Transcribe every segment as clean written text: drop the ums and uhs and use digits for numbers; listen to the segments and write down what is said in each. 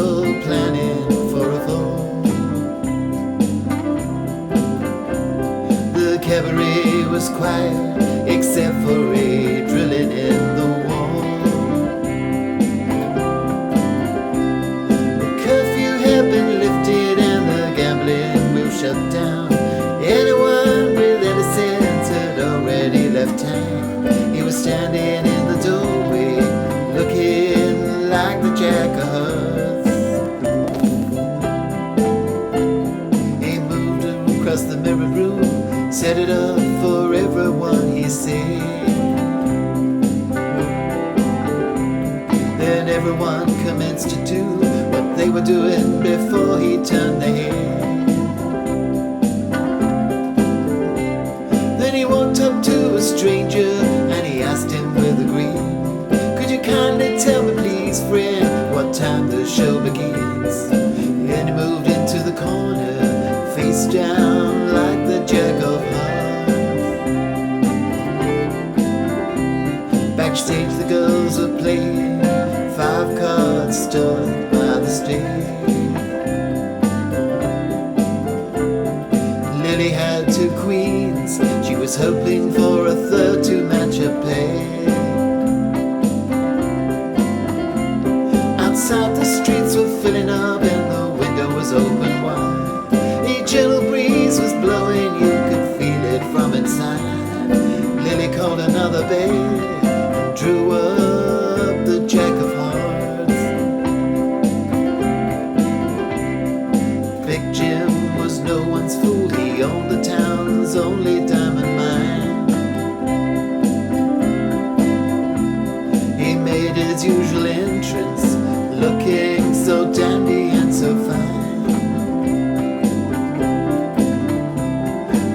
people planning for a fall. The cabaret was quiet except for a drilling in the wall. The curfew had been lifted and the gambling will shut down. Anyone with any sense had already left town. He was standing in the doorway looking like the Jack of Hearts. He moved across the mirrored room, set it up for everyone, he said. Then everyone commenced to do what they were doing before he turned their head. Then he walked up to a stranger and he asked him with a grin, "Could you kindly tell me please, friend, what time the show begins?" And he moved into the corner, face down like the Jack of Hearts. Backstage the girls were playing 5 cards stood by the stage. Lily had 2 queens, she was hoping for a third to match her pair. Outside the streets were filling up and the window was open wide. A gentle breeze was blowing, you could feel it from inside. Lily called another bed and drew up the Jack of Hearts. Big Jim was no one's fool, he owned the town's only diamond mine. He made his usual entrance, looking so dandy and so fine.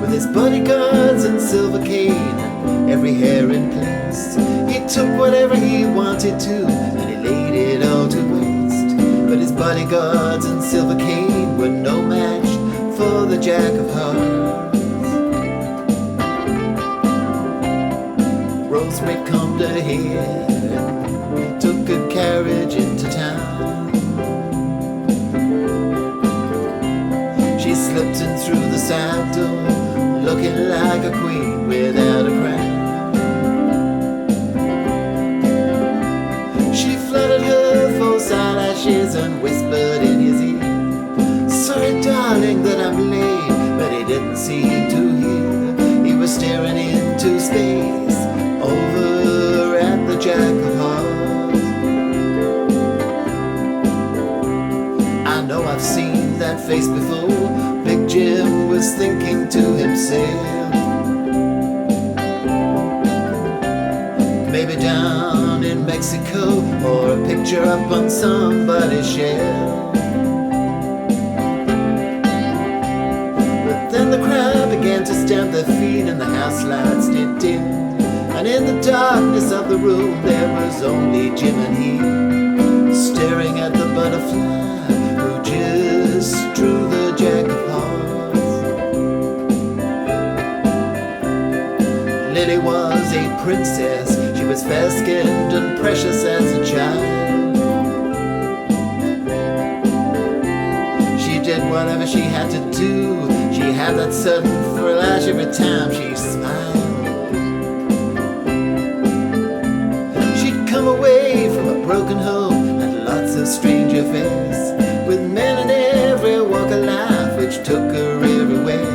With his bodyguards and silver cane and every hair in place, he took whatever he wanted to and he laid it all to waste. But his bodyguards and silver cane were no match for the Jack of Hearts. Rosemary combed her hair and took a carriage into town. She slipped in through the side door, looking like a queen without a crown. She fluttered her false eyelashes and whispered in his ear, "Sorry darling that I'm late," but he didn't seem to hear. He was staring into space over at the Jack of Hearts. I know I've seen that face before, Big Jim was thinking to himself. Maybe down in Mexico, or a picture up on somebody's shelf. But then the crowd began to stamp their feet and the house lights did dim. And in the darkness of the room there was only Jim and he, staring at the butterfly who just drew the Jack of Hearts. Lily was a princess, she was fair-skinned and precious as a child. She did whatever she had to do, she had that sudden flash every time she smiled. Come away from a broken home and lots of strange affairs, with men in every walk of life which took her everywhere.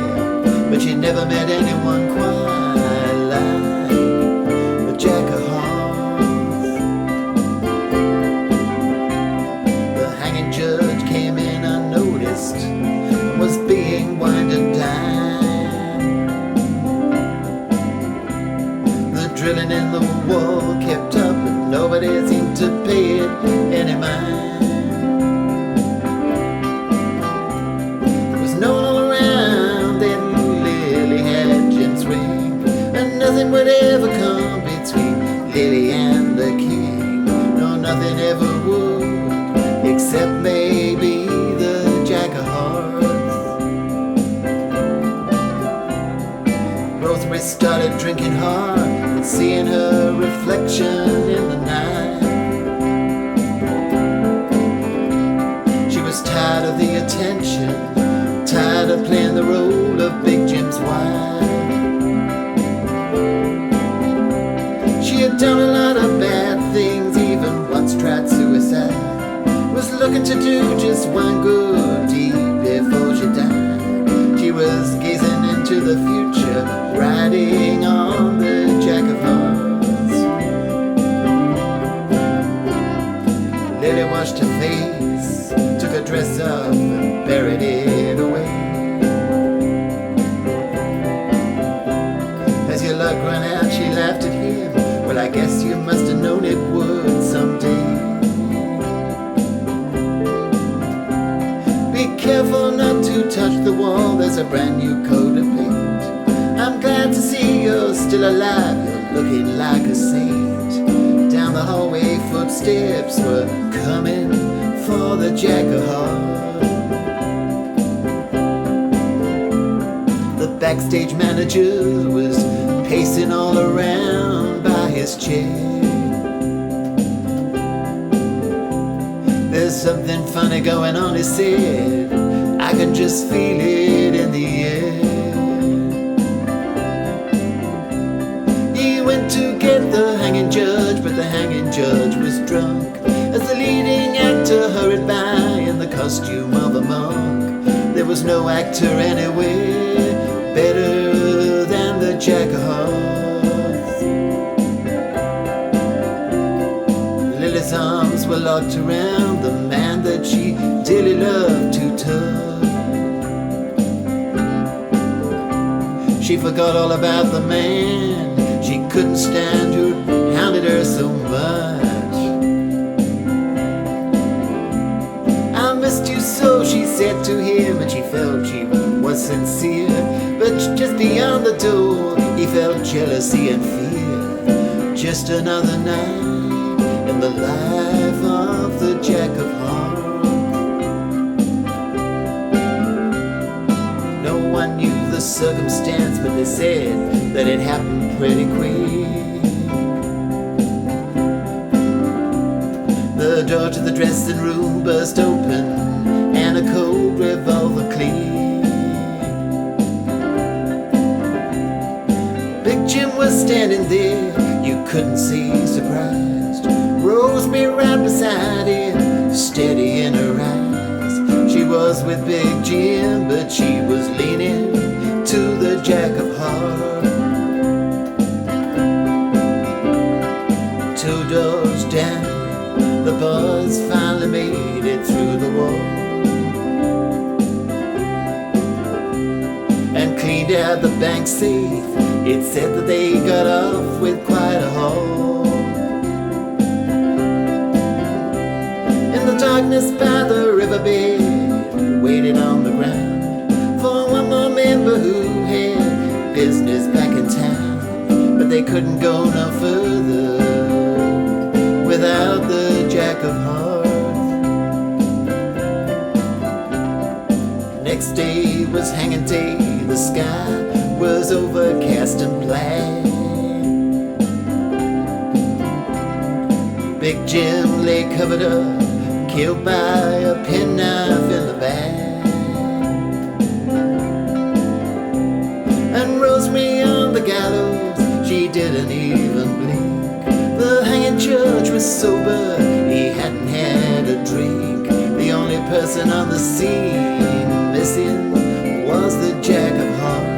But she never met anyone quite like the Jack of Hearts. The hanging judge came in unnoticed and was being wined and dined. The drilling in the wall kept up, nobody seemed to pay it any mind. There was no one all around, and Lily had Jim's ring, and nothing would ever come between Lily and the king. No, nothing ever would, except maybe the Jack of Hearts. Rosemary started drinking hard and seeing her reflection in the night. was tired of the attention, tired of playing the role of Big Jim's wife. She had done a lot of bad things, even once tried suicide. Was looking to do just one good deed before she died. She was gazing into the future, riding on the Jack of Hearts. Lily washed her face, took her dress off and buried it away. As your luck ran out, she laughed at him. Well, I guess you must have known it would someday. Be careful not to touch the wall, there's a brand new coat of paint. I'm glad to see you're still alive, you're looking like a saint. Down the hallway, footsteps were coming for the Jack of Hearts. The backstage manager was pacing all around by his chair. There's something funny going on, he said. I can just feel it in the air. He went to get the hanging judge, but the hanging judge was drunk as the leading actor hurried by in the costume of a monk. There was no actor anywhere better than the Jack of Hearts. Lily's arms were locked around the man that she dearly loved to touch. She forgot all about the man she couldn't stand, who hounded her so much. I missed you so, she said to him, and she felt she was sincere. But just beyond the door, he felt jealousy and fear. Just another night in the life of the Jack of Hearts. No one knew the circumstance, but they said that it happened pretty quick. The door to the dressing room burst open, and a cold revolver clicked. Big Jim was standing there, you couldn't see surprised. Rosemary right beside him, steady in her eyes. She was with Big Jim, but she was leaning to the Jack of Hearts. 2 doors down, the boys finally made it through the wall and cleaned out the bank safe. It said that they got off with quite a haul. In the darkness by the riverbed, waited on the ground for one more member who had business back in town. But they couldn't go no further without the Jack of Hearts. Next day was hanging day, the sky was overcast and black. Big Jim lay covered up, killed by a penknife in the back. And Rosemary on the gallows, she didn't even blink. The hanging judge was sober, he hadn't had a drink. The only person on the scene missing was the Jack of Hearts.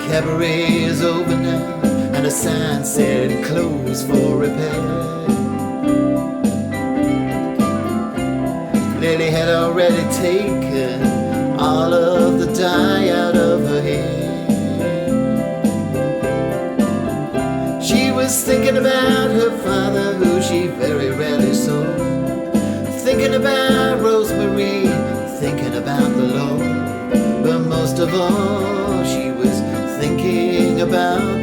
Cabaret is over now, and a sign said closed for repair. Lily had already taken all of the dye out of her hair. about Rosemary, thinking about the Lord. But most of all, she was thinking about